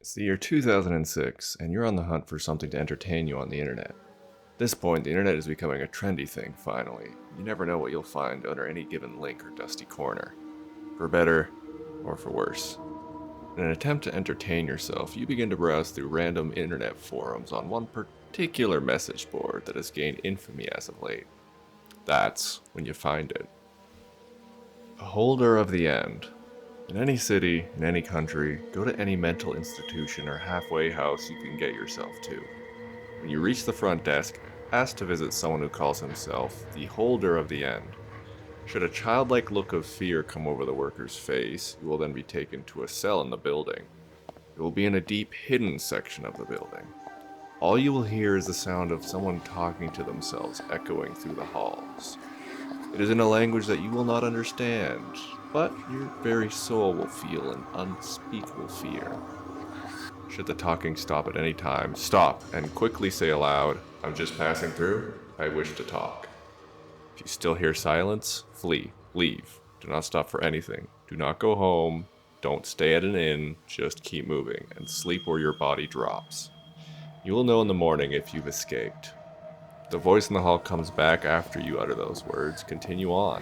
It's the year 2006, and you're on the hunt for something to entertain you on the internet. At this point, the internet is becoming a trendy thing, finally. You never know what you'll find under any given link or dusty corner. For better, or for worse. In an attempt to entertain yourself, you begin to browse through random internet forums on one particular message board that has gained infamy as of late. That's when you find it. A holder of the end. In any city, in any country, go to any mental institution or halfway house you can get yourself to. When you reach the front desk, ask to visit someone who calls himself the holder of the end. Should a childlike look of fear come over the worker's face, you will then be taken to a cell in the building. It will be in a deep, hidden section of the building. All you will hear is the sound of someone talking to themselves echoing through the halls. It is in a language that you will not understand, but your very soul will feel an unspeakable fear. Should the talking stop at any time, stop and quickly say aloud, "I'm just passing through, I wish to talk." If you still hear silence, flee, leave. Do not stop for anything. Do not go home. Don't stay at an inn. Just keep moving and sleep where your body drops. You will know in the morning if you've escaped. If the voice in the hall comes back after you utter those words, continue on.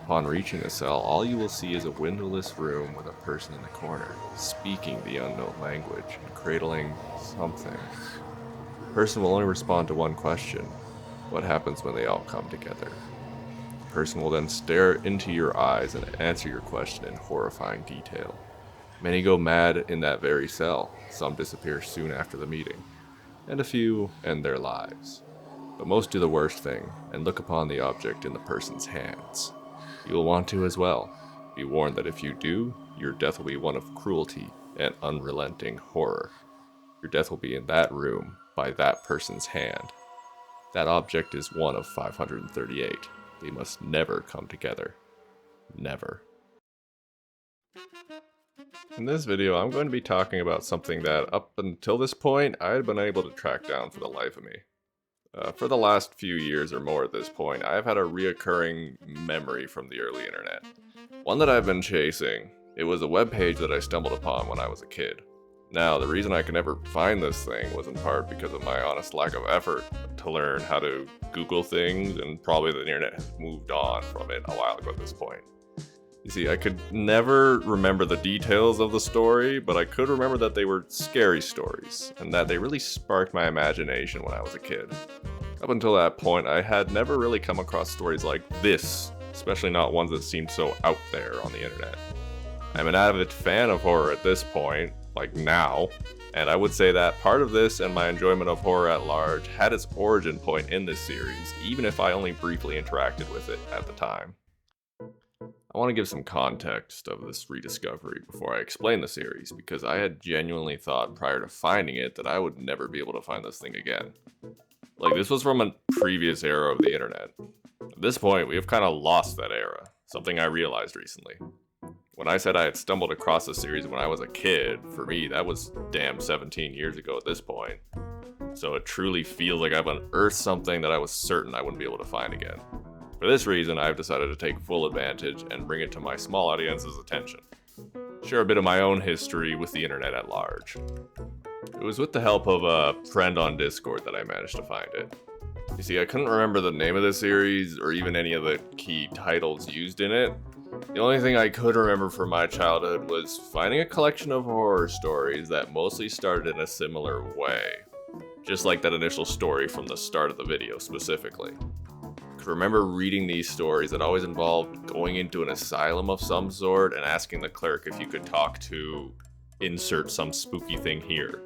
Upon reaching the cell, all you will see is a windowless room with a person in the corner, speaking the unknown language and cradling something. The person will only respond to one question: what happens when they all come together? The person will then stare into your eyes and answer your question in horrifying detail. Many go mad in that very cell, some disappear soon after the meeting, and a few end their lives. But most do the worst thing and look upon the object in the person's hands. You will want to as well. Be warned that if you do, your death will be one of cruelty and unrelenting horror. Your death will be in that room by that person's hand. That object is one of 538. They must never come together. Never. In this video, I'm going to be talking about something that up until this point, I had been able to track down for the life of me. For the last few years or more at this point, I've had a reoccurring memory from the early internet. One that I've been chasing. It was a webpage that I stumbled upon when I was a kid. Now, the reason I could never find this thing was in part because of my honest lack of effort to learn how to Google things, and probably the internet has moved on from it a while ago at this point. You see, I could never remember the details of the story, but I could remember that they were scary stories, and that they really sparked my imagination when I was a kid. Up until that point, I had never really come across stories like this, especially not ones that seemed so out there on the internet. I'm an avid fan of horror at this point, like now, and I would say that part of this and my enjoyment of horror at large had its origin point in this series, even if I only briefly interacted with it at the time. I want to give some context of this rediscovery before I explain the series, because I had genuinely thought prior to finding it that I would never be able to find this thing again. Like, this was from a previous era of the internet. At this point, we have kind of lost that era, something I realized recently. When I said I had stumbled across the series when I was a kid, for me, that was damn 17 years ago at this point. So it truly feels like I've unearthed something that I was certain I wouldn't be able to find again. For this reason, I've decided to take full advantage and bring it to my small audience's attention. Share a bit of my own history with the internet at large. It was with the help of a friend on Discord that I managed to find it. You see, I couldn't remember the name of the series or even any of the key titles used in it. The only thing I could remember from my childhood was finding a collection of horror stories that mostly started in a similar way. Just like that initial story from the start of the video specifically. I remember reading these stories that always involved going into an asylum of some sort and asking the clerk if you could talk to insert some spooky thing here.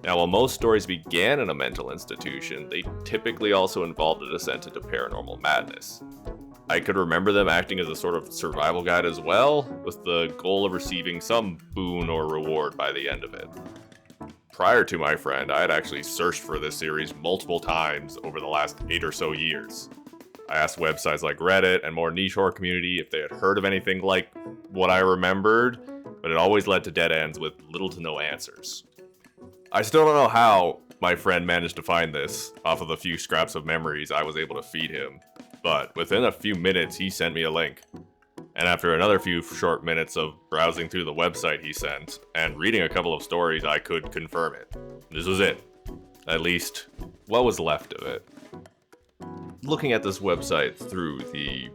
Now, while most stories began in a mental institution, they typically also involved a descent into paranormal madness. I could remember them acting as a sort of survival guide as well, with the goal of receiving some boon or reward by the end of it. Prior to my friend, I had actually searched for this series multiple times over the last 8 or so years. I asked websites like Reddit and more niche horror community if they had heard of anything like what I remembered, but it always led to dead ends with little to no answers. I still don't know how my friend managed to find this off of the few scraps of memories I was able to feed him, but within a few minutes he sent me a link. And after another few short minutes of browsing through the website he sent and reading a couple of stories, I could confirm it. This was it. At least, what was left of it. Looking at this website through the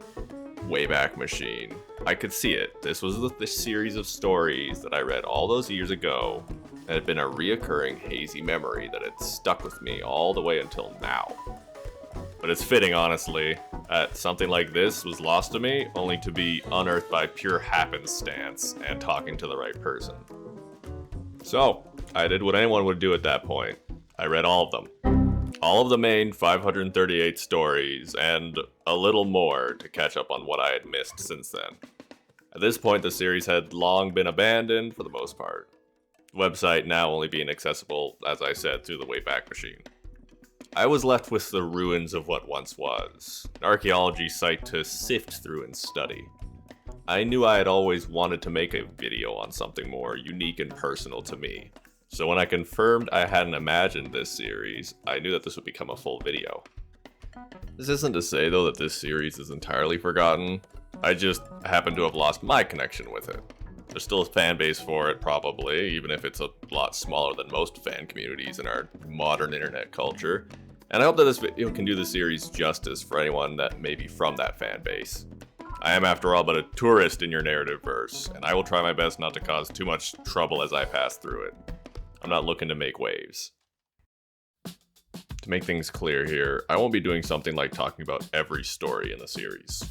Wayback Machine, I could see it. This was the series of stories that I read all those years ago that had been a reoccurring hazy memory that had stuck with me all the way until now. But it's fitting, honestly, that something like this was lost to me, only to be unearthed by pure happenstance and talking to the right person. So, I did what anyone would do at that point. I read all of them. All of the main 538 stories, and a little more to catch up on what I had missed since then. At this point, the series had long been abandoned for the most part. The website now only being accessible, as I said, through the Wayback Machine. I was left with the ruins of what once was, an archaeology site to sift through and study. I knew I had always wanted to make a video on something more unique and personal to me. So when I confirmed I hadn't imagined this series, I knew that this would become a full video. This isn't to say though that this series is entirely forgotten. I just happen to have lost my connection with it. There's still a fan base for it probably, even if it's a lot smaller than most fan communities in our modern internet culture. And I hope that this video can do the series justice for anyone that may be from that fan base. I am, after all, but a tourist in your narrative verse, and I will try my best not to cause too much trouble as I pass through it. I'm not looking to make waves. To make things clear here, I won't be doing something like talking about every story in the series.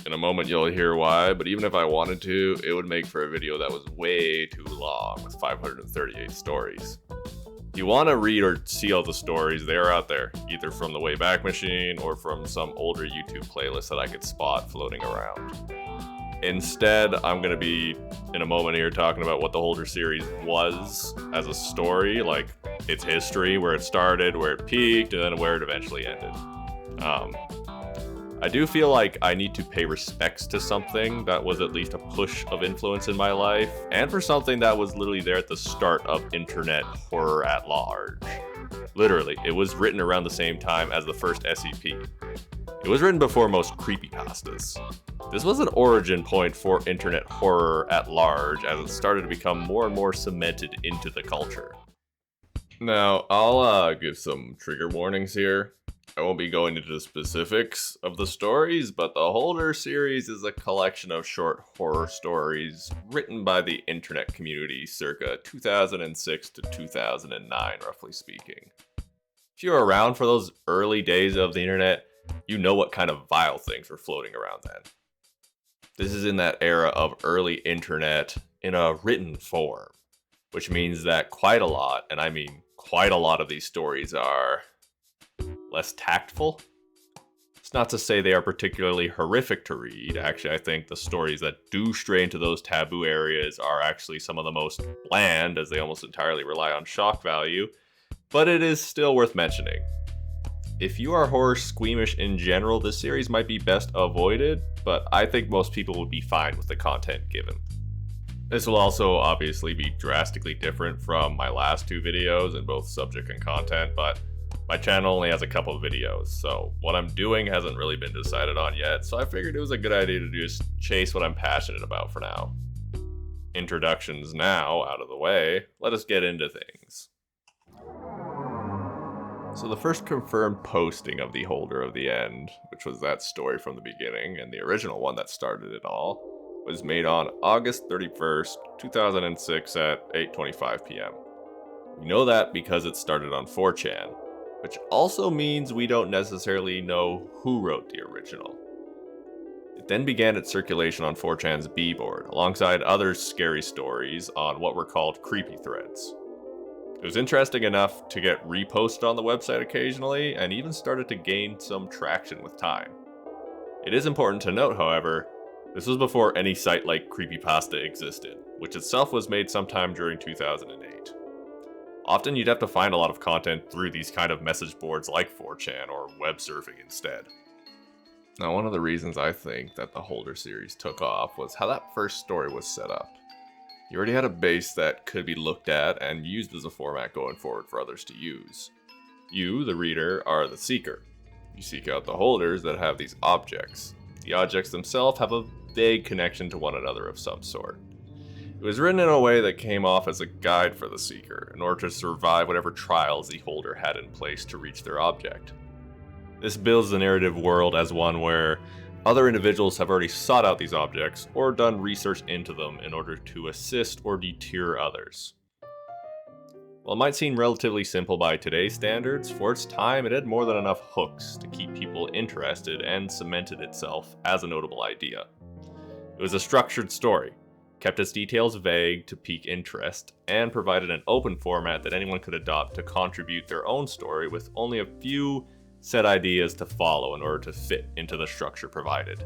In a moment you'll hear why, but even if I wanted to, it would make for a video that was way too long with 538 stories. If you want to read or see all the stories, they are out there, either from the Wayback Machine or from some older YouTube playlist that I could spot floating around. Instead, I'm going to be, in a moment here, talking about what the Holder series was as a story, like its history, where it started, where it peaked, and then where it eventually ended. I do feel like I need to pay respects to something that was at least a push of influence in my life, and for something that was literally there at the start of internet horror at large. Literally, it was written around the same time as the first SCP. It was written before most creepypastas. This was an origin point for internet horror at large as it started to become more and more cemented into the culture. Now, I'll give some trigger warnings here. I won't be going into the specifics of the stories, but the Holder series is a collection of short horror stories written by the internet community circa 2006 to 2009, roughly speaking. If you were around for those early days of the internet, you know what kind of vile things were floating around then. This is in that era of early internet in a written form, which means that quite a lot, and I mean quite a lot of these stories are less tactful. It's not to say they are particularly horrific to read. Actually, I think the stories that do stray into those taboo areas are actually some of the most bland, as they almost entirely rely on shock value, but it is still worth mentioning. If you are horror squeamish in general, this series might be best avoided, but I think most people would be fine with the content given. This will also obviously be drastically different from my last two videos in both subject and content, but my channel only has a couple of videos, so what I'm doing hasn't really been decided on yet, so I figured it was a good idea to just chase what I'm passionate about for now. Introductions now out of the way, let us get into things. So the first confirmed posting of the Holder of the End, which was that story from the beginning, and the original one that started it all, was made on August 31st, 2006 at 8:25 p.m. We know that because it started on 4chan, which also means we don't necessarily know who wrote the original. It then began its circulation on 4chan's B-board, alongside other scary stories on what were called creepy threads. It was interesting enough to get reposted on the website occasionally, and even started to gain some traction with time. It is important to note, however, this was before any site like Creepypasta existed, which itself was made sometime during 2008. Often you'd have to find a lot of content through these kind of message boards like 4chan or web surfing instead. Now, one of the reasons I think that the Holder series took off was how that first story was set up. You already had a base that could be looked at and used as a format going forward for others to use. You, the reader, are the seeker. You seek out the holders that have these objects. The objects themselves have a vague connection to one another of some sort. It was written in a way that came off as a guide for the seeker, in order to survive whatever trials the holder had in place to reach their object. This builds the narrative world as one where other individuals have already sought out these objects or done research into them in order to assist or deter others. While it might seem relatively simple by today's standards, for its time it had more than enough hooks to keep people interested and cemented itself as a notable idea. It was a structured story, kept its details vague to pique interest, and provided an open format that anyone could adopt to contribute their own story with only a few set ideas to follow in order to fit into the structure provided.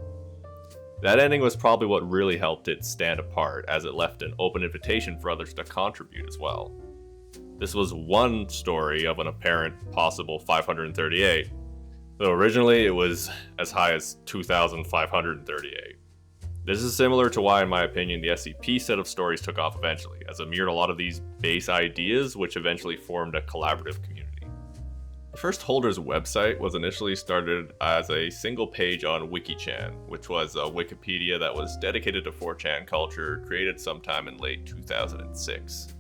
That ending was probably what really helped it stand apart, as it left an open invitation for others to contribute as well. This was one story of an apparent possible 538, though originally it was as high as 2,538. This is similar to why, in my opinion, the SCP set of stories took off eventually, as it mirrored a lot of these base ideas, which eventually formed a collaborative community. The first holder's website was initially started as a single page on WikiChan, which was a Wikipedia that was dedicated to 4chan culture, created sometime in late 2006.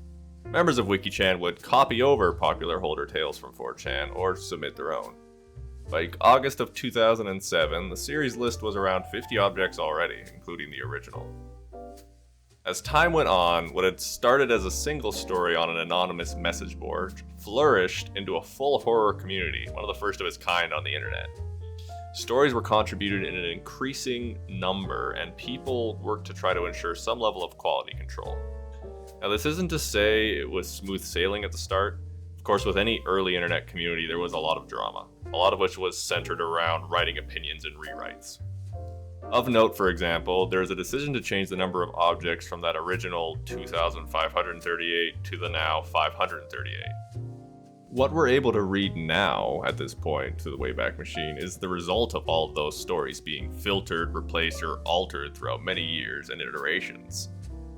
Members of WikiChan would copy over popular holder tales from 4chan or submit their own. By August of 2007, the series list was around 50 objects already, including the original. As time went on, what had started as a single story on an anonymous message board flourished into a full horror community, one of the first of its kind on the internet. Stories were contributed in an increasing number, and people worked to try to ensure some level of quality control. Now, this isn't to say it was smooth sailing at the start. Of course, with any early internet community, there was a lot of drama, a lot of which was centered around writing opinions and rewrites. Of note, for example, there is a decision to change the number of objects from that original 2,538 to the now 538. What we're able to read now, at this point, to the Wayback Machine, is the result of all of those stories being filtered, replaced, or altered throughout many years and iterations.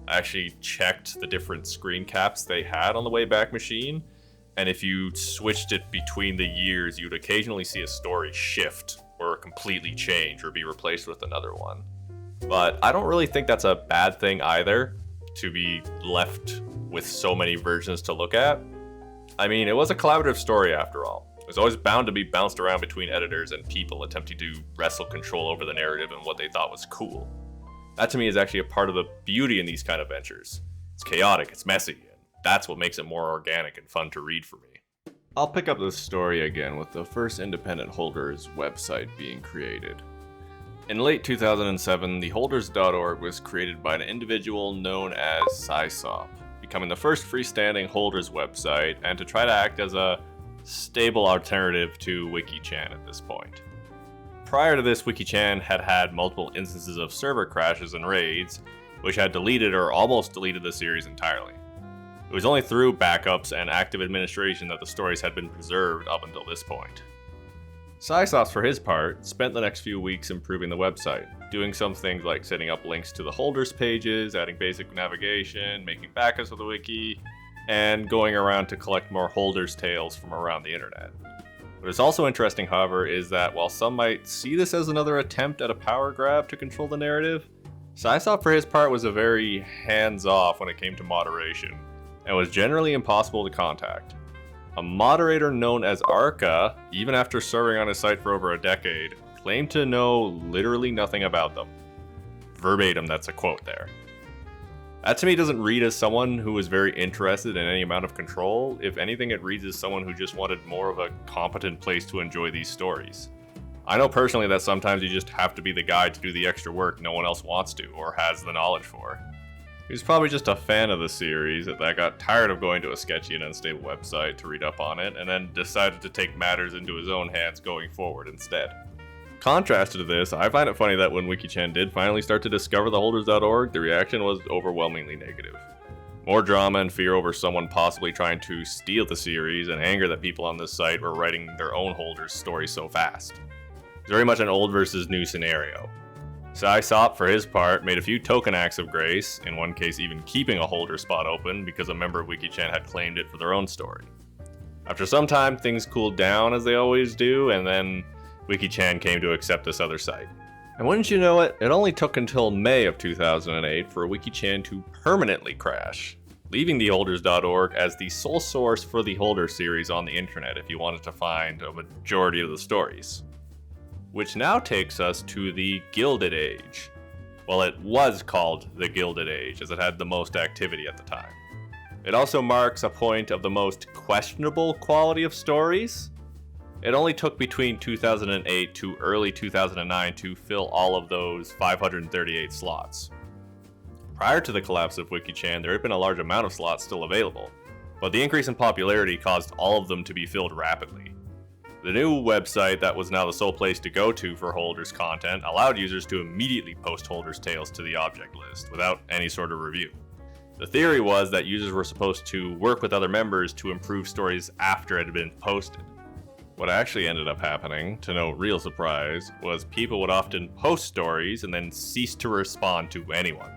I actually checked the different screen caps they had on the Wayback Machine, and if you switched it between the years, you'd occasionally see a story shift or completely change or be replaced with another one. But I don't really think that's a bad thing either, to be left with so many versions to look at. I mean, it was a collaborative story after all. It was always bound to be bounced around between editors and people attempting to wrestle control over the narrative and what they thought was cool. That to me is actually a part of the beauty in these kind of ventures. It's chaotic, it's messy, and that's what makes it more organic and fun to read for me. I'll pick up this story again with the first independent Holders website being created. In late 2007, the Holders.org was created by an individual known as Sysop, becoming the first freestanding Holders website and to try to act as a stable alternative to WikiChan at this point. Prior to this, WikiChan had had multiple instances of server crashes and raids, which had deleted or almost deleted the series entirely. It was only through backups and active administration that the stories had been preserved up until this point. Sysop, for his part, spent the next few weeks improving the website, doing some things like setting up links to the Holders pages, adding basic navigation, making backups of the wiki, and going around to collect more Holders tales from around the internet. What is also interesting, however, is that while some might see this as another attempt at a power grab to control the narrative, Sysop, for his part, was a very hands-off when it came to moderation, and was generally impossible to contact. A moderator known as Arca, even after serving on his site for over a decade, claimed to know literally nothing about them. Verbatim, that's a quote there. That to me doesn't read as someone who was very interested in any amount of control. If anything, it reads as someone who just wanted more of a competent place to enjoy these stories. I know personally that sometimes you just have to be the guy to do the extra work no one else wants to or has the knowledge for. He was probably just a fan of the series that got tired of going to a sketchy and unstable website to read up on it, and then decided to take matters into his own hands going forward instead. Contrasted to this, I find it funny that when WikiChan did finally start to discover the Holders.org, the reaction was overwhelmingly negative. More drama and fear over someone possibly trying to steal the series, and anger that people on this site were writing their own Holders stories so fast. It's very much an old versus new scenario. Sysop, for his part, made a few token acts of grace, in one case even keeping a Holder spot open because a member of WikiChan had claimed it for their own story. After some time, things cooled down as they always do, and then WikiChan came to accept this other site. And wouldn't you know it, it only took until May of 2008 for WikiChan to permanently crash, leaving theholders.org as the sole source for the Holder series on the internet if you wanted to find a majority of the stories. Which now takes us to the Gilded Age. Well, it was called the Gilded Age as it had the most activity at the time. It also marks a point of the most questionable quality of stories. It only took between 2008 to early 2009 to fill all of those 538 slots. Prior to the collapse of WikiChan, there had been a large amount of slots still available, but the increase in popularity caused all of them to be filled rapidly. The new website that was now the sole place to go to for Holders content allowed users to immediately post Holders tales to the object list without any sort of review. The theory was that users were supposed to work with other members to improve stories after it had been posted. What actually ended up happening, to no real surprise, was people would often post stories and then cease to respond to anyone.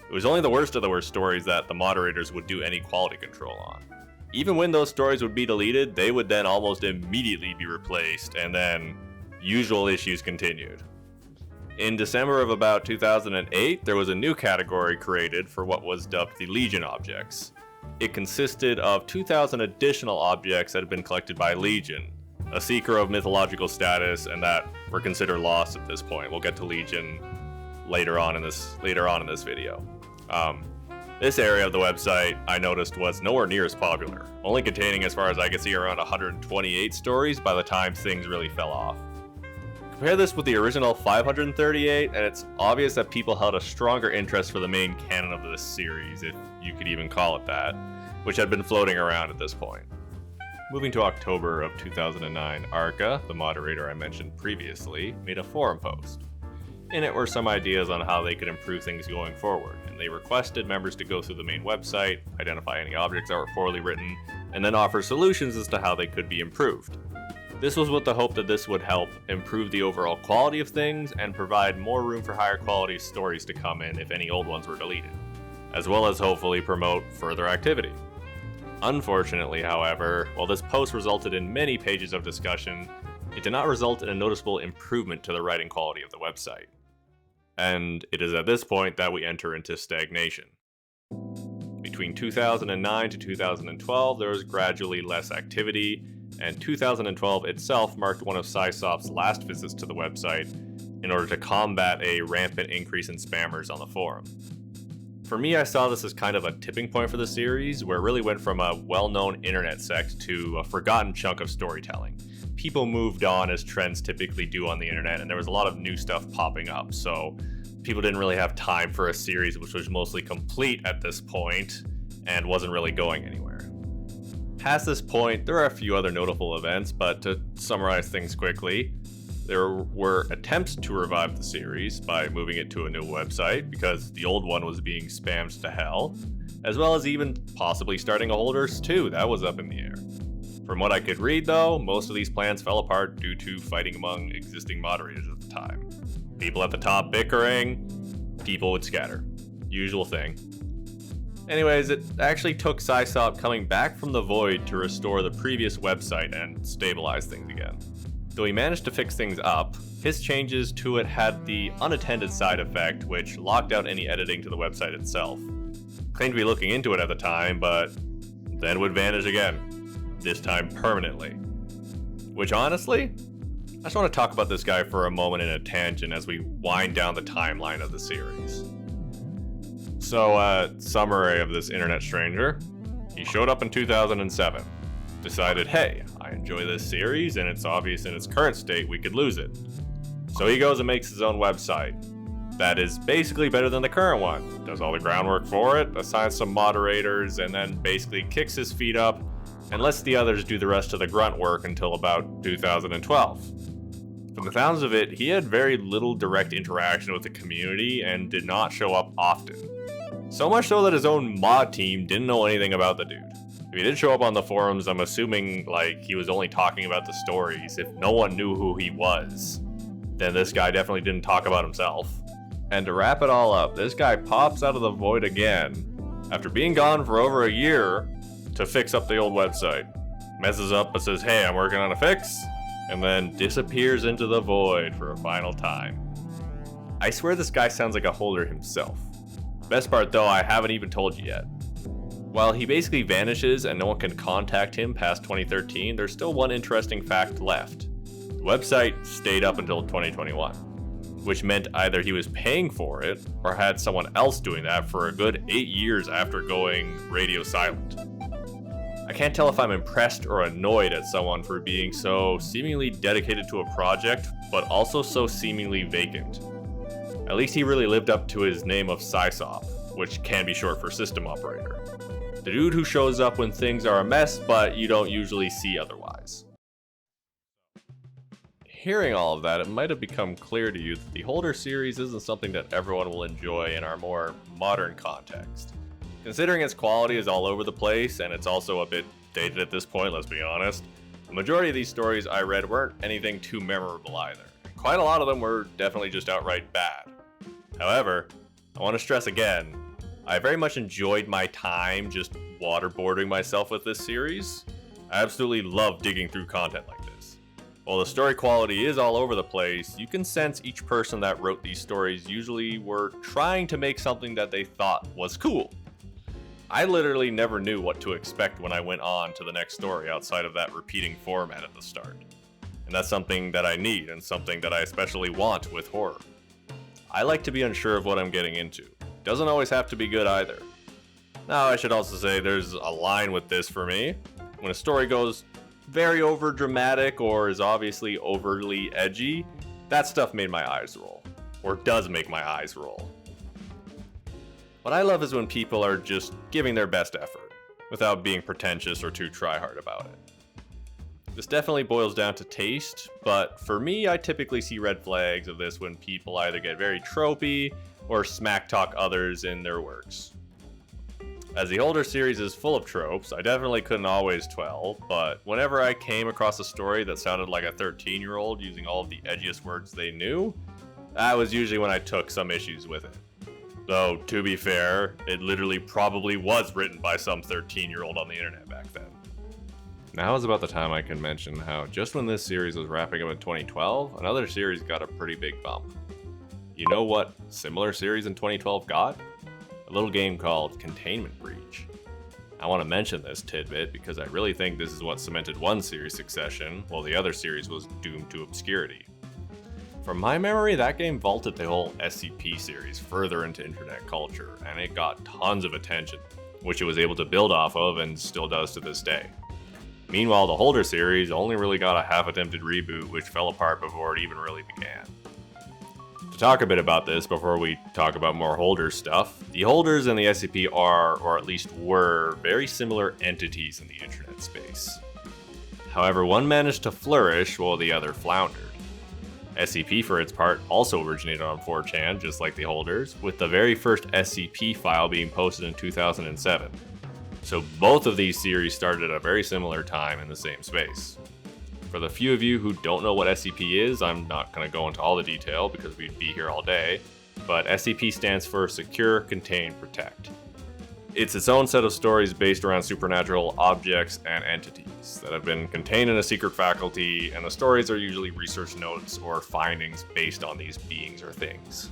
It was only the worst of the worst stories that the moderators would do any quality control on. Even when those stories would be deleted, they would then almost immediately be replaced, and then usual issues continued. In December of about 2008, there was a new category created for what was dubbed the Legion objects. It consisted of 2,000 additional objects that had been collected by Legion, a seeker of mythological status, and that were considered lost at this point. We'll get to Legion later on in this video. This area of the website I noticed was nowhere near as popular, only containing, as far as I could see, around 128 stories by the time things really fell off. Compare this with the original 538, and it's obvious that people held a stronger interest for the main canon of this series, if you could even call it that, which had been floating around at this point. Moving to October of 2009, Arca, the moderator I mentioned previously, made a forum post. In it were some ideas on how they could improve things going forward, and they requested members to go through the main website, identify any objects that were poorly written, and then offer solutions as to how they could be improved. This was with the hope that this would help improve the overall quality of things and provide more room for higher quality stories to come in if any old ones were deleted, as well as hopefully promote further activity. Unfortunately, however, while this post resulted in many pages of discussion, it did not result in a noticeable improvement to the writing quality of the website. And it is at this point that we enter into stagnation. Between 2009 to 2012, there was gradually less activity, and 2012 itself marked one of Sysop's last visits to the website in order to combat a rampant increase in spammers on the forum. For me, I saw this as kind of a tipping point for the series, where it really went from a well-known internet sect to a forgotten chunk of storytelling. People moved on as trends typically do on the internet, and there was a lot of new stuff popping up, so people didn't really have time for a series which was mostly complete at this point and wasn't really going anywhere. Past this point, there are a few other notable events, but to summarize things quickly, there were attempts to revive the series by moving it to a new website because the old one was being spammed to hell, as well as even possibly starting a Holders 2, that was up in the air. From what I could read though, most of these plans fell apart due to fighting among existing moderators at the time. People at the top bickering, people would scatter. Usual thing. Anyways, it actually took Sysop coming back from the void to restore the previous website and stabilize things again. Though he managed to fix things up, his changes to it had the unattended side effect which locked out any editing to the website itself. Claimed to be looking into it at the time, but then would vanish again, this time permanently. Which honestly, I just want to talk about this guy for a moment in a tangent as we wind down the timeline of the series. So, summary of this internet stranger. He showed up in 2007. Decided, hey, I enjoy this series and it's obvious in its current state we could lose it. So he goes and makes his own website. That is basically better than the current one. Does all the groundwork for it, assigns some moderators, and then basically kicks his feet up and lets the others do the rest of the grunt work until about 2012. From the sounds of it, he had very little direct interaction with the community and did not show up often. So much so that his own mod team didn't know anything about the dude. If he did show up on the forums, I'm assuming like he was only talking about the stories. If no one knew who he was, then this guy definitely didn't talk about himself. And to wrap it all up, this guy pops out of the void again after being gone for over a year to fix up the old website. Messes up but says, hey, I'm working on a fix, and then disappears into the void for a final time. I swear this guy sounds like a holder himself. Best part though, I haven't even told you yet. While he basically vanishes and no one can contact him past 2013, there's still one interesting fact left. The website stayed up until 2021, which meant either he was paying for it or had someone else doing that for a good 8 years after going radio silent. I can't tell if I'm impressed or annoyed at someone for being so seemingly dedicated to a project, but also so seemingly vacant. At least he really lived up to his name of Sysop, which can be short for system operator. The dude who shows up when things are a mess, but you don't usually see otherwise. Hearing all of that, it might have become clear to you that the Holder series isn't something that everyone will enjoy in our more modern context. Considering its quality is all over the place, and it's also a bit dated at this point, let's be honest, the majority of these stories I read weren't anything too memorable either. Quite a lot of them were definitely just outright bad. However, I want to stress again, I very much enjoyed my time just waterboarding myself with this series. I absolutely love digging through content like this. While the story quality is all over the place, you can sense each person that wrote these stories usually were trying to make something that they thought was cool. I literally never knew what to expect when I went on to the next story outside of that repeating format at the start. And that's something that I need and something that I especially want with horror. I like to be unsure of what I'm getting into. Doesn't always have to be good either. Now, I should also say there's a line with this for me. When a story goes very over dramatic or is obviously overly edgy, that stuff made my eyes roll. Or does make my eyes roll. What I love is when people are just giving their best effort, without being pretentious or too try-hard about it. This definitely boils down to taste, but for me, I typically see red flags of this when people either get very tropey or smack talk others in their works. As the Holder series is full of tropes, I definitely couldn't always tell, but whenever I came across a story that sounded like a 13-year-old using all of the edgiest words they knew, that was usually when I took some issues with it. Though, to be fair, it literally probably was written by some 13-year-old on the internet back then. Now is about the time I can mention how just when this series was wrapping up in 2012, another series got a pretty big bump. You know what similar series in 2012 got? A little game called Containment Breach. I want to mention this tidbit because I really think this is what cemented one series' succession, while the other series was doomed to obscurity. From my memory, that game vaulted the whole SCP series further into internet culture, and it got tons of attention, which it was able to build off of and still does to this day. Meanwhile, the Holder series only really got a half-attempted reboot, which fell apart before it even really began. To talk a bit about this before we talk about more Holder stuff, the Holders and the SCP are, or at least were, very similar entities in the internet space. However, one managed to flourish while the other floundered. SCP, for its part, also originated on 4chan, just like the Holders, with the very first SCP file being posted in 2007. So both of these series started at a very similar time in the same space. For the few of you who don't know what SCP is, I'm not going to go into all the detail because we'd be here all day, but SCP stands for Secure, Contain, Protect. It's its own set of stories based around supernatural objects and entities that have been contained in a secret faculty, and the stories are usually research notes or findings based on these beings or things.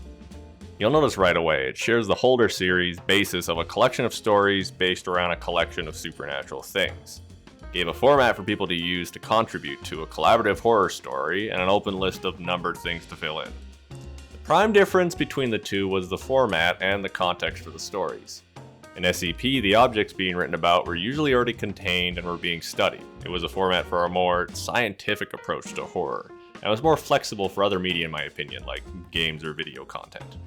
You'll notice right away, it shares the Holder series basis of a collection of stories based around a collection of supernatural things. It gave a format for people to use to contribute to a collaborative horror story and an open list of numbered things to fill in. The prime difference between the two was the format and the context for the stories. In SCP, the objects being written about were usually already contained and were being studied. It was a format for a more scientific approach to horror, and was more flexible for other media in my opinion, like games or video content.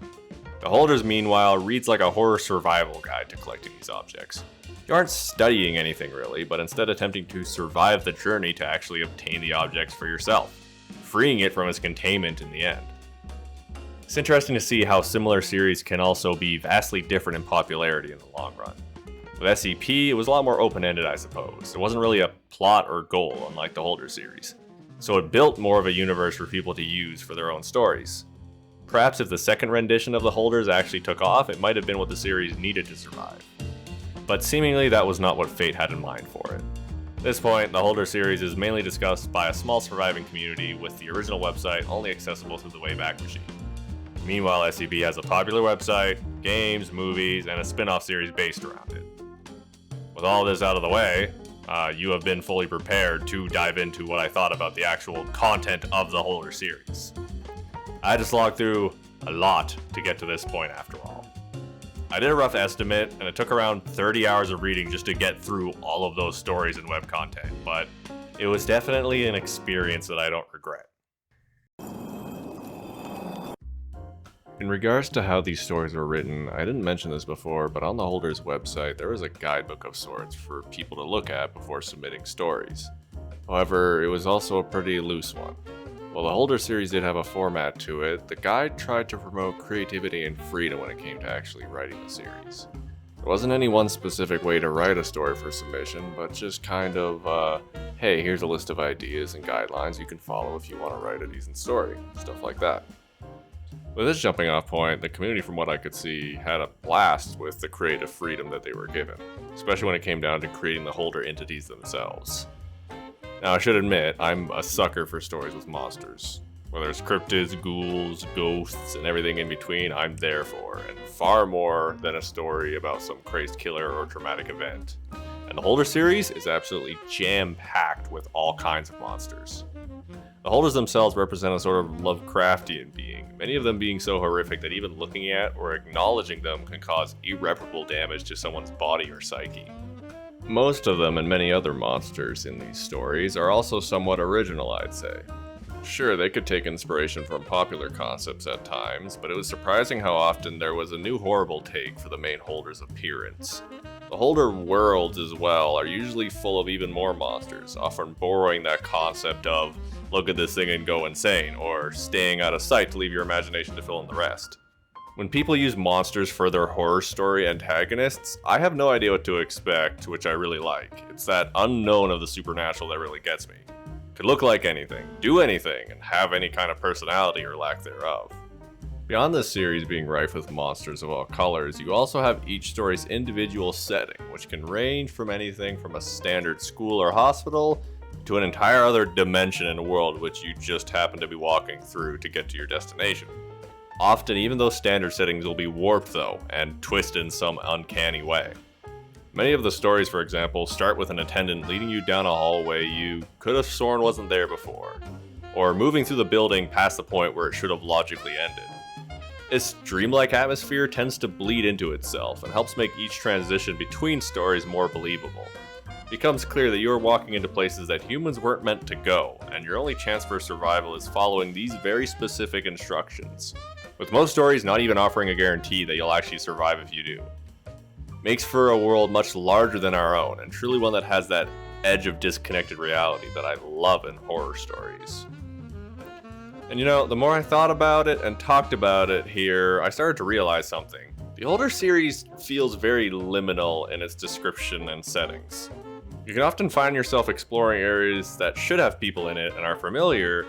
The Holders, meanwhile, reads like a horror survival guide to collecting these objects. You aren't studying anything really, but instead attempting to survive the journey to actually obtain the objects for yourself, freeing it from its containment in the end. It's interesting to see how similar series can also be vastly different in popularity in the long run. With SCP, it was a lot more open-ended, I suppose. There wasn't really a plot or goal, unlike the Holder series. So it built more of a universe for people to use for their own stories. Perhaps if the second rendition of the Holders actually took off, it might have been what the series needed to survive. But seemingly that was not what fate had in mind for it. At this point, the Holder series is mainly discussed by a small surviving community, with the original website only accessible through the Wayback Machine. Meanwhile, SCP has a popular website, games, movies, and a spin-off series based around it. With all this out of the way, you have been fully prepared to dive into what I thought about the actual content of the Holder series. I had to slog through a lot to get to this point after all. I did a rough estimate, and it took around 30 hours of reading just to get through all of those stories and web content, but it was definitely an experience that I don't regret. In regards to how these stories were written, I didn't mention this before, but on the Holder's website, there was a guidebook of sorts for people to look at before submitting stories. However, it was also a pretty loose one. While the Holder series did have a format to it, the guide tried to promote creativity and freedom when it came to actually writing the series. There wasn't any one specific way to write a story for submission, but just kind of, hey, here's a list of ideas and guidelines you can follow if you want to write a decent story, stuff like that. With this jumping off point, the community, from what I could see, had a blast with the creative freedom that they were given, especially when it came down to creating the Holder entities themselves. Now, I should admit, I'm a sucker for stories with monsters. Whether it's cryptids, ghouls, ghosts, and everything in between, I'm there for, and far more than a story about some crazed killer or traumatic event. And the Holder series is absolutely jam-packed with all kinds of monsters. The Holders themselves represent a sort of Lovecraftian being, many of them being so horrific that even looking at or acknowledging them can cause irreparable damage to someone's body or psyche. Most of them, and many other monsters in these stories, are also somewhat original, I'd say. Sure, they could take inspiration from popular concepts at times, but it was surprising how often there was a new horrible take for the main Holder's appearance. The Holder worlds as well are usually full of even more monsters, often borrowing that concept of look at this thing and go insane, or staying out of sight to leave your imagination to fill in the rest. When people use monsters for their horror story antagonists, I have no idea what to expect, which I really like. It's that unknown of the supernatural that really gets me. Could look like anything, do anything, and have any kind of personality or lack thereof. Beyond this series being rife with monsters of all colors, you also have each story's individual setting, which can range from anything from a standard school or hospital to an entire other dimension and world which you just happen to be walking through to get to your destination. Often, even those standard settings will be warped though, and twisted in some uncanny way. Many of the stories, for example, start with an attendant leading you down a hallway you could have sworn wasn't there before, or moving through the building past the point where it should have logically ended. This dreamlike atmosphere tends to bleed into itself and helps make each transition between stories more believable. It becomes clear that you are walking into places that humans weren't meant to go, and your only chance for survival is following these very specific instructions, with most stories not even offering a guarantee that you'll actually survive if you do. Makes for a world much larger than our own, and truly one that has that edge of disconnected reality that I love in horror stories. And you know, the more I thought about it and talked about it here, I started to realize something. The Holder series feels very liminal in its description and settings. You can often find yourself exploring areas that should have people in it and are familiar,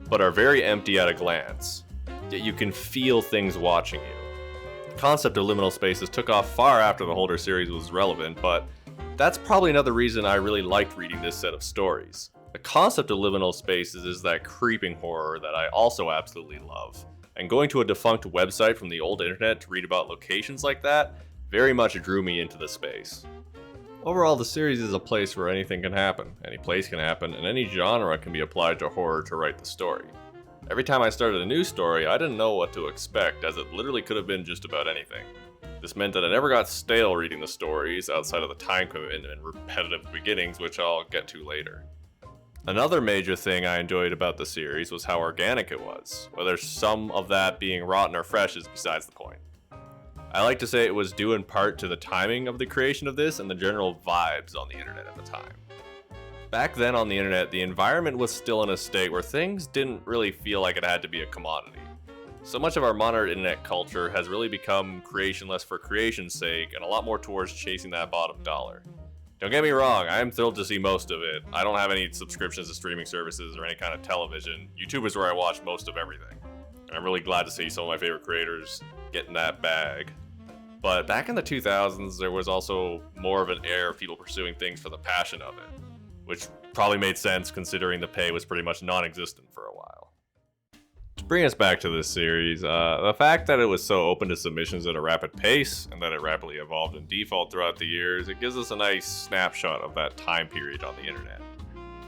but are very empty at a glance. Yet you can feel things watching you. The concept of liminal spaces took off far after the Holder series was relevant, but that's probably another reason I really liked reading this set of stories. The concept of liminal spaces is that creeping horror that I also absolutely love, and going to a defunct website from the old internet to read about locations like that very much drew me into the space. Overall, the series is a place where anything can happen, any place can happen, and any genre can be applied to horror to write the story. Every time I started a new story, I didn't know what to expect, as it literally could have been just about anything. This meant that I never got stale reading the stories outside of the time commitment and repetitive beginnings, which I'll get to later. Another major thing I enjoyed about the series was how organic it was. Whether some of that being rotten or fresh is besides the point. I like to say it was due in part to the timing of the creation of this and the general vibes on the internet at the time. Back then on the internet, the environment was still in a state where things didn't really feel like it had to be a commodity. So much of our modern internet culture has really become creation less for creation's sake and a lot more towards chasing that bottom dollar. Don't get me wrong, I am thrilled to see most of it. I don't have any subscriptions to streaming services or any kind of television. YouTube is where I watch most of everything. And I'm really glad to see some of my favorite creators getting that bag. But back in the 2000s, there was also more of an air of people pursuing things for the passion of it, which probably made sense considering the pay was pretty much non-existent for a while. To bring us back to this series, the fact that it was so open to submissions at a rapid pace and that it rapidly evolved in default throughout the years, it gives us a nice snapshot of that time period on the internet.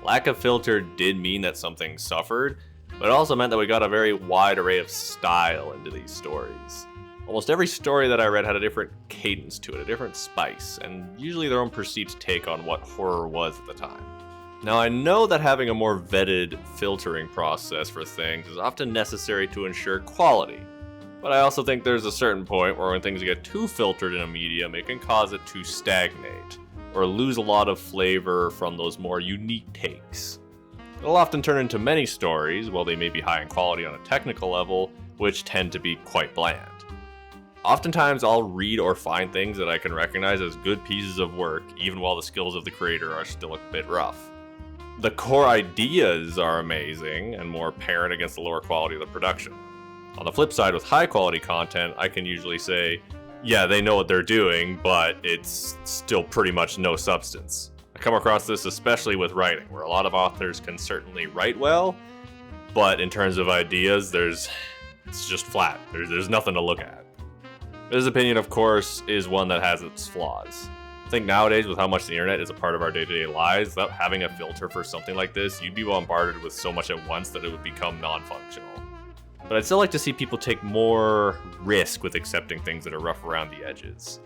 Lack of filter did mean that something suffered, but it also meant that we got a very wide array of style into these stories. Almost every story that I read had a different cadence to it, a different spice, and usually their own perceived take on what horror was at the time. Now, I know that having a more vetted filtering process for things is often necessary to ensure quality, but I also think there's a certain point where when things get too filtered in a medium, it can cause it to stagnate, or lose a lot of flavor from those more unique takes. It'll often turn into many stories, while they may be high in quality on a technical level, which tend to be quite bland. Oftentimes, I'll read or find things that I can recognize as good pieces of work, even while the skills of the creator are still a bit rough. The core ideas are amazing and more apparent against the lower quality of the production. On the flip side, with high quality content, I can usually say, yeah, they know what they're doing, but it's still pretty much no substance. I come across this especially with writing, where a lot of authors can certainly write well, but in terms of ideas, it's just flat. There's nothing to look at. This opinion, of course, is one that has its flaws. I think nowadays, with how much the internet is a part of our day-to-day lives, without having a filter for something like this, you'd be bombarded with so much at once that it would become non-functional. But I'd still like to see people take more risk with accepting things that are rough around the edges.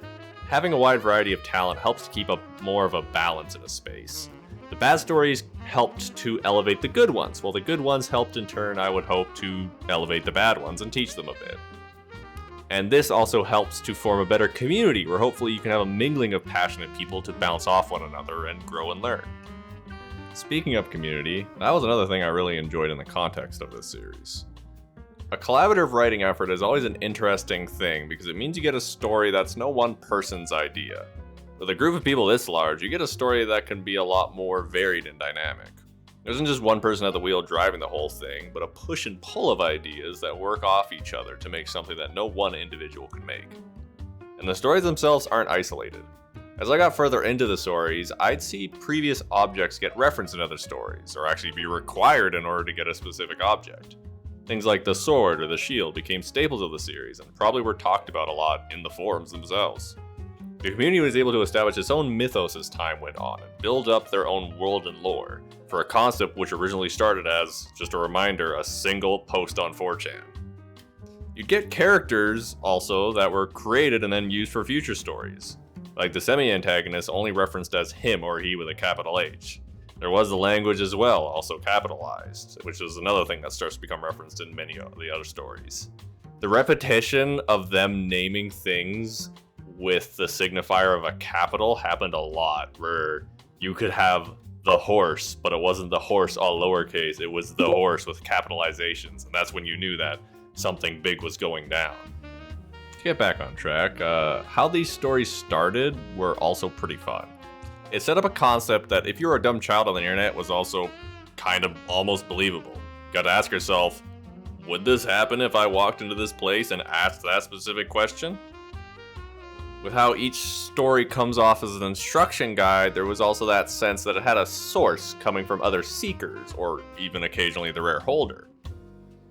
Having a wide variety of talent helps to keep up more of a balance in a space. The bad stories helped to elevate the good ones, while the good ones helped in turn, I would hope, to elevate the bad ones and teach them a bit. And this also helps to form a better community, where hopefully you can have a mingling of passionate people to bounce off one another and grow and learn. Speaking of community, that was another thing I really enjoyed in the context of this series. A collaborative writing effort is always an interesting thing because it means you get a story that's no one person's idea. With a group of people this large, you get a story that can be a lot more varied and dynamic. There isn't just one person at the wheel driving the whole thing, but a push and pull of ideas that work off each other to make something that no one individual can make. And the stories themselves aren't isolated. As I got further into the stories, I'd see previous objects get referenced in other stories, or actually be required in order to get a specific object. Things like the sword or the shield became staples of the series, and probably were talked about a lot in the forums themselves. The community was able to establish its own mythos as time went on, and build up their own world and lore, for a concept which originally started as, just a reminder, a single post on 4chan. You'd get characters, also, that were created and then used for future stories, like the semi-antagonist only referenced as him or he with a capital H. There was the language as well, also capitalized, which is another thing that starts to become referenced in many of the other stories. The repetition of them naming things with the signifier of a capital happened a lot, where you could have the horse, but it wasn't the horse all lowercase, it was the horse with capitalizations, and that's when you knew that something big was going down. To get back on track, how these stories started were also pretty fun. It set up a concept that if you were a dumb child on the internet was also kind of almost believable. You got to ask yourself, would this happen if I walked into this place and asked that specific question? With how each story comes off as an instruction guide, there was also that sense that it had a source coming from other seekers, or even occasionally the rare holder.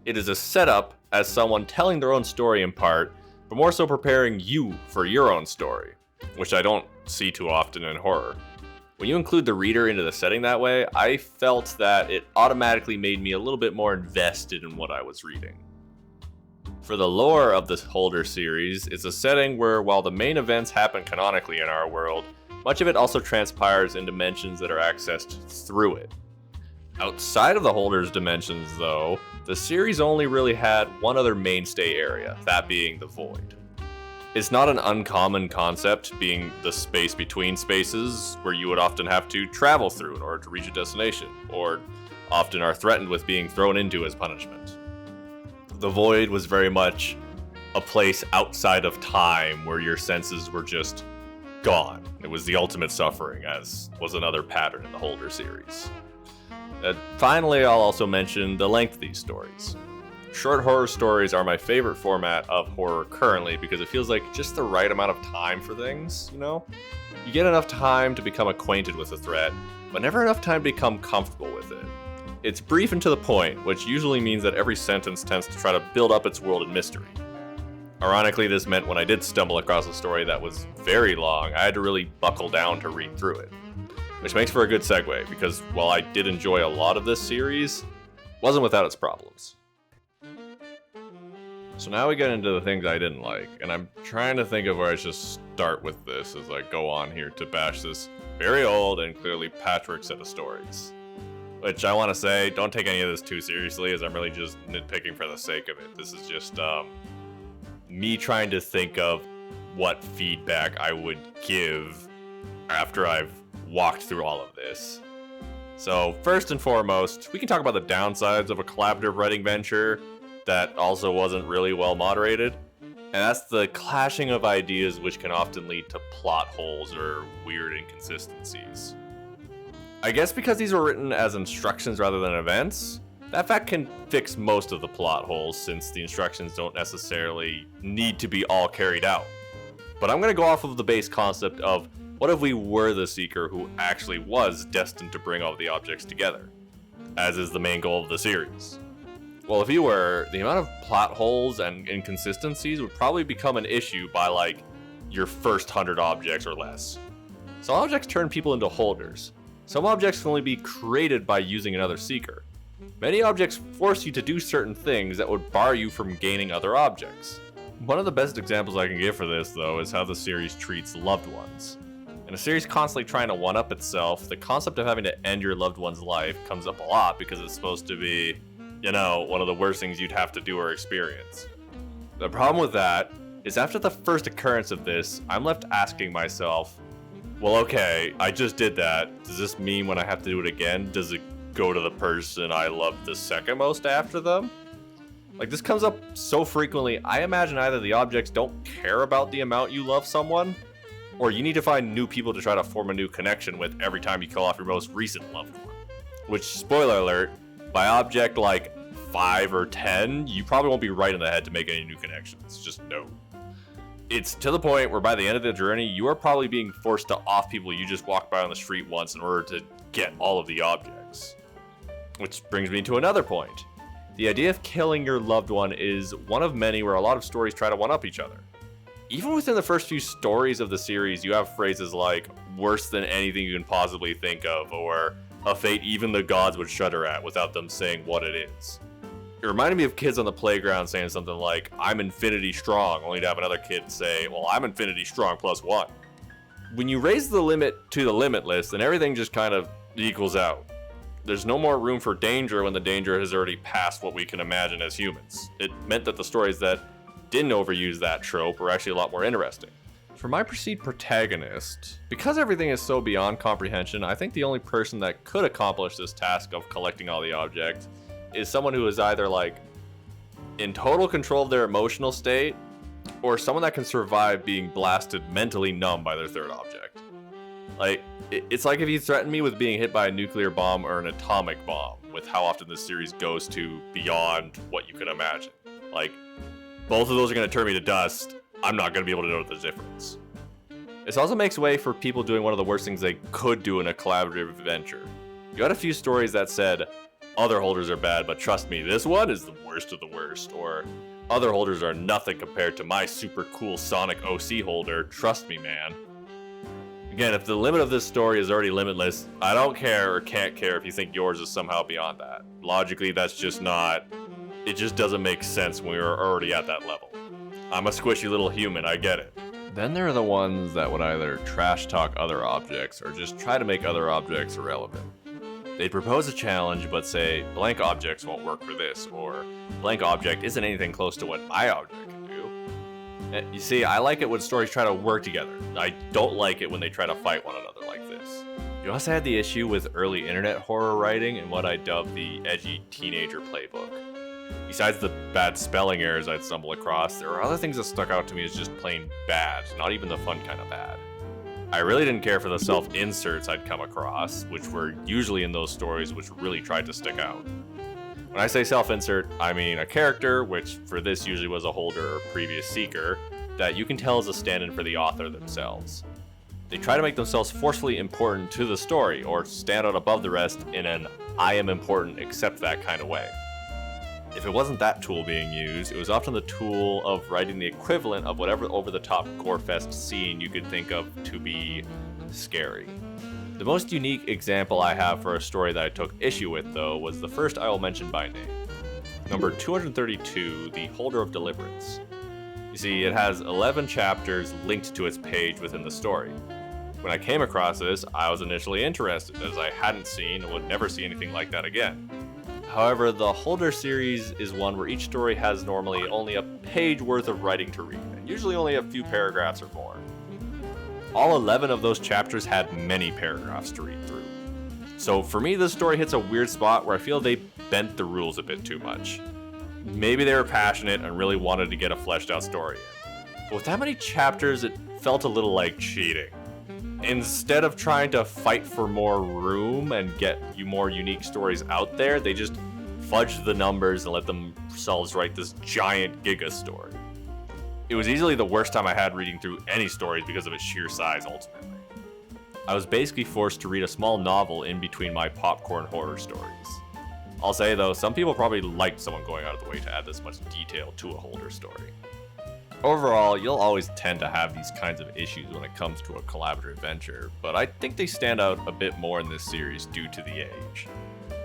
It is a setup as someone telling their own story in part, but more so preparing you for your own story, which I don't see too often in horror. When you include the reader into the setting that way, I felt that it automatically made me a little bit more invested in what I was reading. For the lore of the Holder series, it's a setting where while the main events happen canonically in our world, much of it also transpires in dimensions that are accessed through it. Outside of the Holder's dimensions, though, the series only really had one other mainstay area, that being the Void. It's not an uncommon concept, being the space between spaces, where you would often have to travel through in order to reach a destination, or often are threatened with being thrown into as punishment. The Void was very much a place outside of time where your senses were just gone. It was the ultimate suffering, as was another pattern in the Holder series. Finally, I'll also mention the length of these stories. Short horror stories are my favorite format of horror currently because it feels like just the right amount of time for things, you know? You get enough time to become acquainted with the threat, but never enough time to become comfortable with it. It's brief and to the point, which usually means that every sentence tends to try to build up its world in mystery. Ironically, this meant when I did stumble across a story that was very long, I had to really buckle down to read through it. Which makes for a good segue, because while I did enjoy a lot of this series, it wasn't without its problems. So now we get into the things I didn't like, and I'm trying to think of where I should start with this as I go on here to bash this very old and clearly patchwork set of stories. Which I want to say, don't take any of this too seriously, as I'm really just nitpicking for the sake of it. This is just me trying to think of what feedback I would give after I've walked through all of this. So first and foremost, we can talk about the downsides of a collaborative writing venture that also wasn't really well moderated. And that's the clashing of ideas, which can often lead to plot holes or weird inconsistencies. I guess because these were written as instructions rather than events, that fact can fix most of the plot holes, since the instructions don't necessarily need to be all carried out. But I'm going to go off of the base concept of, what if we were the Seeker who actually was destined to bring all the objects together, as is the main goal of the series? Well, if you were, the amount of plot holes and inconsistencies would probably become an issue by like your first 100 objects or less. Some objects turn people into holders. Some objects can only be created by using another Seeker. Many objects force you to do certain things that would bar you from gaining other objects. One of the best examples I can give for this, though, is how the series treats loved ones. In a series constantly trying to one-up itself, the concept of having to end your loved one's life comes up a lot because it's supposed to be, one of the worst things you'd have to do or experience. The problem with that is after the first occurrence of this, I'm left asking myself, well, okay, I just did that. Does this mean when I have to do it again, does it go to the person I love the second most after them? Like, this comes up so frequently, I imagine either the objects don't care about the amount you love someone, or you need to find new people to try to form a new connection with every time you kill off your most recent loved one. Which, spoiler alert, by object like 5 or 10, you probably won't be right in the head to make any new connections. Just no. It's to the point where by the end of the journey, you are probably being forced to off people you just walked by on the street once in order to get all of the objects. Which brings me to another point. The idea of killing your loved one is one of many where a lot of stories try to one-up each other. Even within the first few stories of the series, you have phrases like, worse than anything you can possibly think of, or a fate even the gods would shudder at without them saying what it is. It reminded me of kids on the playground saying something like, I'm infinity strong, only to have another kid say, well, I'm infinity strong plus 1. When you raise the limit to the limitless, then everything just kind of equals out. There's no more room for danger when the danger has already passed what we can imagine as humans. It meant that the stories that didn't overuse that trope were actually a lot more interesting. For my perceived protagonist, because everything is so beyond comprehension, I think the only person that could accomplish this task of collecting all the objects is someone who is either like in total control of their emotional state, or someone that can survive being blasted mentally numb by their third object. Like, it's like if you threatened me with being hit by a nuclear bomb or an atomic bomb, with how often this series goes to beyond what you can imagine. Like, both of those are going to turn me to dust. I'm not going to be able to know the difference. This also makes way for people doing one of the worst things they could do in a collaborative adventure. You had a few stories that said, other holders are bad, but trust me, this one is the worst of the worst, or other holders are nothing compared to my super cool Sonic OC holder, trust me, man. Again, if the limit of this story is already limitless, I don't care or can't care if you think yours is somehow beyond that. Logically, that's just not... It just doesn't make sense when we are already at that level. I'm a squishy little human, I get it. Then there are the ones that would either trash talk other objects or just try to make other objects irrelevant. They'd propose a challenge but say, blank objects won't work for this, or blank object isn't anything close to what my object can do. And you see, I like it when stories try to work together. I don't like it when they try to fight one another like this. You also had the issue with early internet horror writing and what I dubbed the edgy teenager playbook. Besides the bad spelling errors I'd stumble across, there were other things that stuck out to me as just plain bad, not even the fun kind of bad. I really didn't care for the self-inserts I'd come across, which were usually in those stories which really tried to stick out. When I say self-insert, I mean a character, which for this usually was a holder or previous seeker, that you can tell is a stand-in for the author themselves. They try to make themselves forcefully important to the story, or stand out above the rest in an I am important except that kind of way. If it wasn't that tool being used, it was often the tool of writing the equivalent of whatever over-the-top gore-fest scene you could think of to be scary. The most unique example I have for a story that I took issue with, though, was the first I will mention by name. Number 232, The Holder of Deliverance. You see, it has 11 chapters linked to its page within the story. When I came across this, I was initially interested, as I hadn't seen and would never see anything like that again. However, the Holder series is one where each story has normally only a page worth of writing to read, and usually only a few paragraphs or more. All 11 of those chapters had many paragraphs to read through. So for me, this story hits a weird spot where I feel they bent the rules a bit too much. Maybe they were passionate and really wanted to get a fleshed out story in. But with that many chapters, it felt a little like cheating. Instead of trying to fight for more room and get you more unique stories out there, they just fudged the numbers and let themselves write this giant giga story. It was easily the worst time I had reading through any stories because of its sheer size ultimately. I was basically forced to read a small novel in between my popcorn horror stories. I'll say though, some people probably liked someone going out of the way to add this much detail to a Holder story. Overall, you'll always tend to have these kinds of issues when it comes to a collaborative venture, but I think they stand out a bit more in this series due to the age.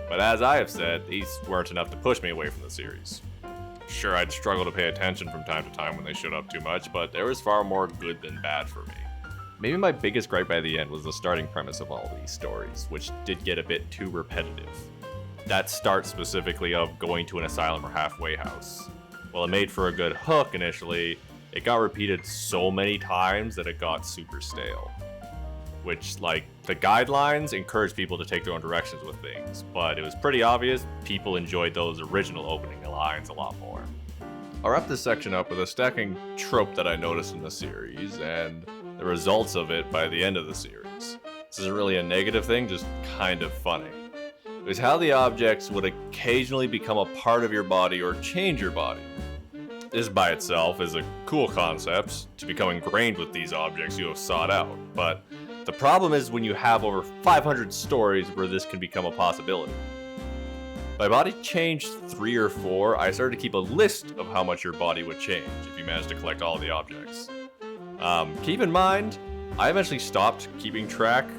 But as I have said, these weren't enough to push me away from the series. Sure, I'd struggle to pay attention from time to time when they showed up too much, but there was far more good than bad for me. Maybe my biggest gripe by the end was the starting premise of all these stories, which did get a bit too repetitive. That start specifically of going to an asylum or halfway house. While it made for a good hook initially, it got repeated so many times that it got super stale. Which, like, the guidelines encouraged people to take their own directions with things, but it was pretty obvious people enjoyed those original opening lines a lot more. I'll wrap this section up with a stacking trope that I noticed in the series, and the results of it by the end of the series. This isn't really a negative thing, just kind of funny. It was how the objects would occasionally become a part of your body or change your body. This by itself is a cool concept, to become ingrained with these objects you have sought out, but the problem is when you have over 500 stories where this can become a possibility. By body change 3 or 4, I started to keep a list of how much your body would change if you managed to collect all of the objects. Keep in mind, I eventually stopped keeping track,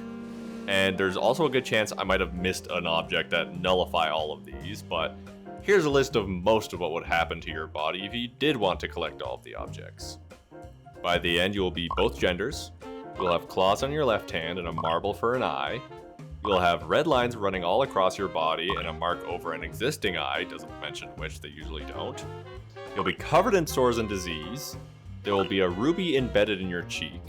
and there's also a good chance I might have missed an object that nullify all of these, but here's a list of most of what would happen to your body if you did want to collect all of the objects. By the end, you will be both genders. You'll have claws on your left hand and a marble for an eye. You'll have red lines running all across your body and a mark over an existing eye, doesn't mention which, they usually don't. You'll be covered in sores and disease. There will be a ruby embedded in your cheek.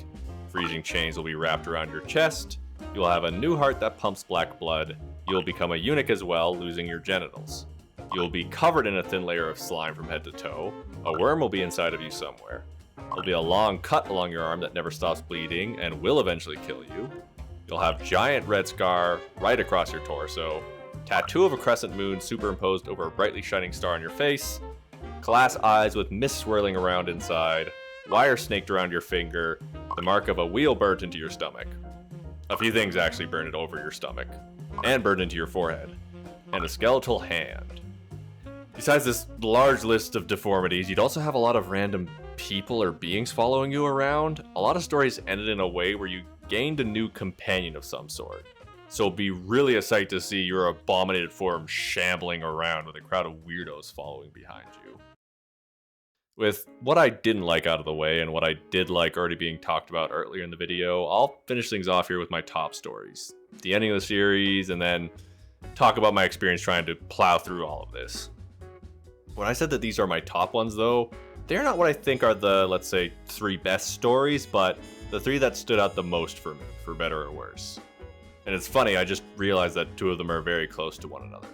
Freezing chains will be wrapped around your chest. You'll have a new heart that pumps black blood. You'll become a eunuch as well, losing your genitals. You'll be covered in a thin layer of slime from head to toe. A worm will be inside of you somewhere. There'll be a long cut along your arm that never stops bleeding and will eventually kill you. You'll have giant red scar right across your torso. Tattoo of a crescent moon superimposed over a brightly shining star on your face. Glass eyes with mist swirling around inside. Wire snaked around your finger. The mark of a wheel burnt into your stomach. A few things actually burned it over your stomach. And burned into your forehead. And a skeletal hand. Besides this large list of deformities, you'd also have a lot of random people or beings following you around. A lot of stories ended in a way where you gained a new companion of some sort. So it'd be really a sight to see your abominated form shambling around with a crowd of weirdos following behind you. With what I didn't like out of the way and what I did like already being talked about earlier in the video, I'll finish things off here with my top stories, the ending of the series, and then talk about my experience trying to plow through all of this. When I said that these are my top ones though, they're not what I think are the, let's say, 3 best stories, but the 3 that stood out the most for me, for better or worse. And it's funny, I just realized that 2 of them are very close to one another.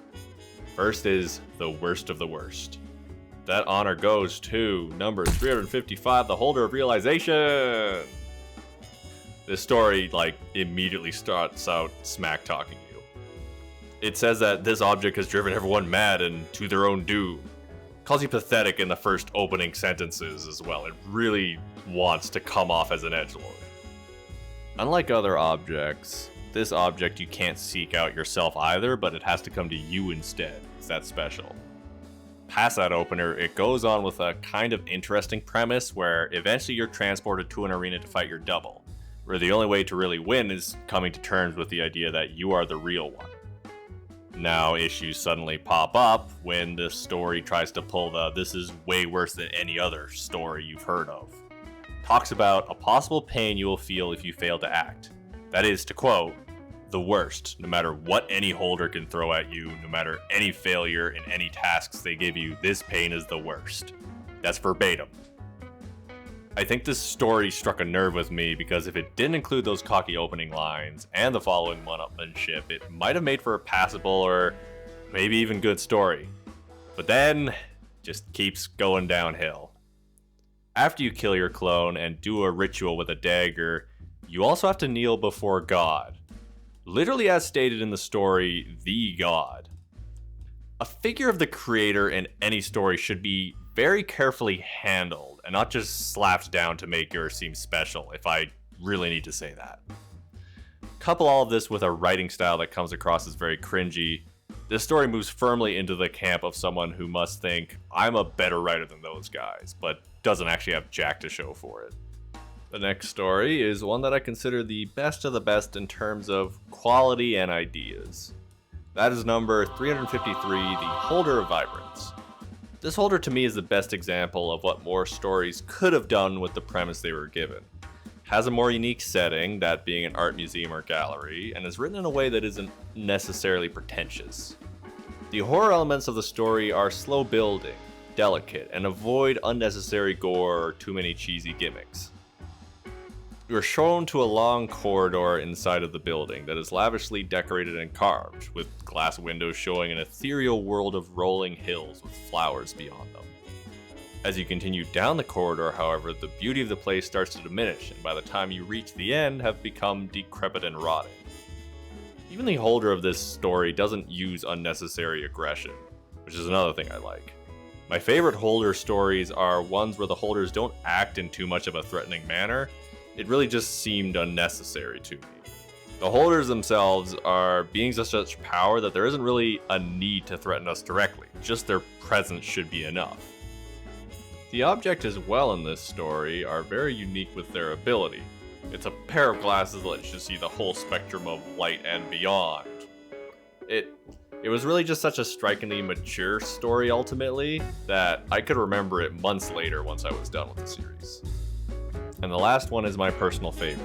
First is The Worst of the Worst. That honor goes to number 355, The Holder of Realization! This story, immediately starts out smack-talking you. It says that this object has driven everyone mad and to their own doom. Calls you pathetic in the first opening sentences as well. It really wants to come off as an edgelord. Unlike other objects, this object you can't seek out yourself either, but it has to come to you instead. It's that special. Past that opener, it goes on with a kind of interesting premise where eventually you're transported to an arena to fight your double, where the only way to really win is coming to terms with the idea that you are the real one. Now, issues suddenly pop up when the story tries to pull the "this is way worse than any other story you've heard of." Talks about a possible pain you will feel if you fail to act. That is, to quote, "the worst, no matter what any holder can throw at you, no matter any failure in any tasks they give you, this pain is the worst." That's verbatim. I think this story struck a nerve with me because if it didn't include those cocky opening lines and the following one-upmanship, it might have made for a passable or maybe even good story. But then, just keeps going downhill. After you kill your clone and do a ritual with a dagger, you also have to kneel before God. Literally as stated in the story, the God. A figure of the creator in any story should be very carefully handled and not just slapped down to make yours seem special, if I really need to say that. Couple all of this with a writing style that comes across as very cringy, this story moves firmly into the camp of someone who must think, I'm a better writer than those guys, but doesn't actually have jack to show for it. The next story is one that I consider the best of the best in terms of quality and ideas. That is number 353, The Holder of Vibrance. This holder to me is the best example of what more stories could have done with the premise they were given. Has a more unique setting, that being an art museum or gallery, and is written in a way that isn't necessarily pretentious. The horror elements of the story are slow building, delicate, and avoid unnecessary gore or too many cheesy gimmicks. You are shown to a long corridor inside of the building that is lavishly decorated and carved, with glass windows showing an ethereal world of rolling hills with flowers beyond them. As you continue down the corridor, however, the beauty of the place starts to diminish, and by the time you reach the end, have become decrepit and rotting. Even the holder of this story doesn't use unnecessary aggression, which is another thing I like. My favorite holder stories are ones where the holders don't act in too much of a threatening manner. It really just seemed unnecessary to me. The holders themselves are beings of such power that there isn't really a need to threaten us directly, just their presence should be enough. The object as well in this story are very unique with their ability. It's a pair of glasses that lets you see the whole spectrum of light and beyond. It was really just such a strikingly mature story ultimately, that I could remember it months later once I was done with the series. And the last one is my personal favorite.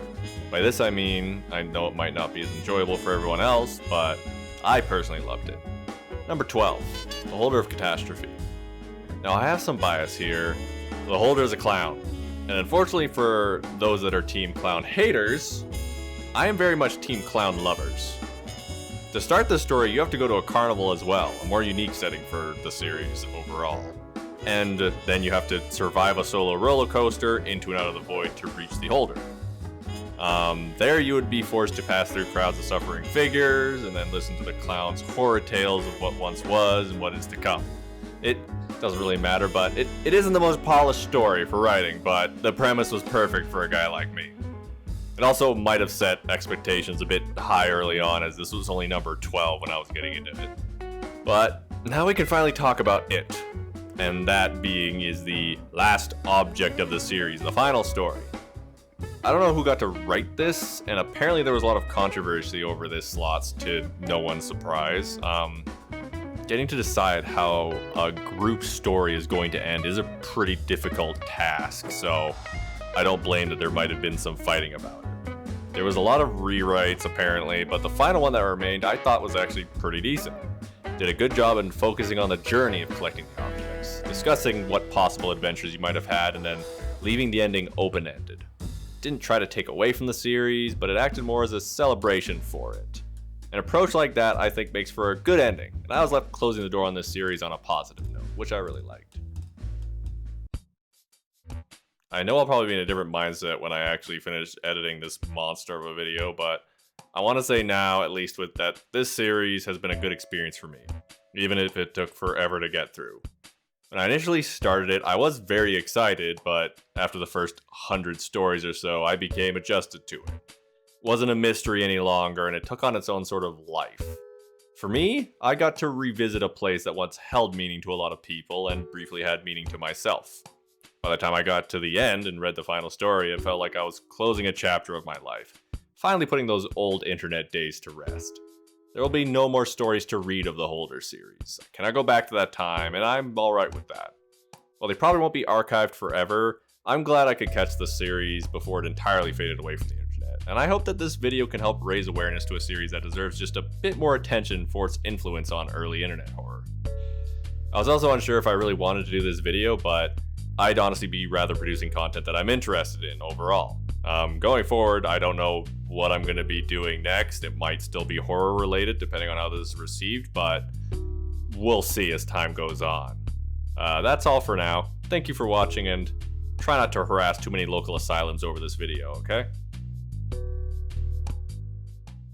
By this I mean, I know it might not be as enjoyable for everyone else, but I personally loved it. Number 12, The Holder of Catastrophe. Now I have some bias here. The holder is a clown. And unfortunately for those that are Team Clown haters, I am very much Team Clown lovers. To start this story, you have to go to a carnival as well, a more unique setting for the series overall. And then you have to survive a solo roller coaster into and out of the void to reach the holder. There you would be forced to pass through crowds of suffering figures and then listen to the clown's horror tales of what once was and what is to come. It doesn't really matter, but it isn't the most polished story for writing, but the premise was perfect for a guy like me. It also might have set expectations a bit high early on, as this was only number 12 when I was getting into it. But now we can finally talk about it. And that being is the last object of the series, the final story. I don't know who got to write this, and apparently there was a lot of controversy over this slot to no one's surprise. Getting to decide how a group story is going to end is a pretty difficult task, so I don't blame that there might have been some fighting about it. There was a lot of rewrites apparently, but the final one that remained I thought was actually pretty decent. Did a good job in focusing on the journey of collecting the objects, discussing what possible adventures you might have had, and then leaving the ending open-ended. Didn't try to take away from the series, but it acted more as a celebration for it. An approach like that I think makes for a good ending, and I was left closing the door on this series on a positive note, which I really liked. I know I'll probably be in a different mindset when I actually finish editing this monster of a video, but I want to say now, at least with that, this series has been a good experience for me, even if it took forever to get through. When I initially started it, I was very excited, but after the first 100 stories or so, I became adjusted to it. wasn't a mystery any longer, and it took on its own sort of life. For me, I got to revisit a place that once held meaning to a lot of people and briefly had meaning to myself. By the time I got to the end and read the final story, it felt like I was closing a chapter of my life, finally putting those old internet days to rest. There will be no more stories to read of the Holder series. Can I go back to that time? And I'm alright with that. While they probably won't be archived forever, I'm glad I could catch the series before it entirely faded away from the internet. And I hope that this video can help raise awareness to a series that deserves just a bit more attention for its influence on early internet horror. I was also unsure if I really wanted to do this video, but I'd honestly be rather producing content that I'm interested in overall. Going forward, I don't know what I'm going to be doing next. It might still be horror related depending on how this is received, but we'll see as time goes on. That's all for now. Thank you for watching, and try not to harass too many local asylums over this video, okay?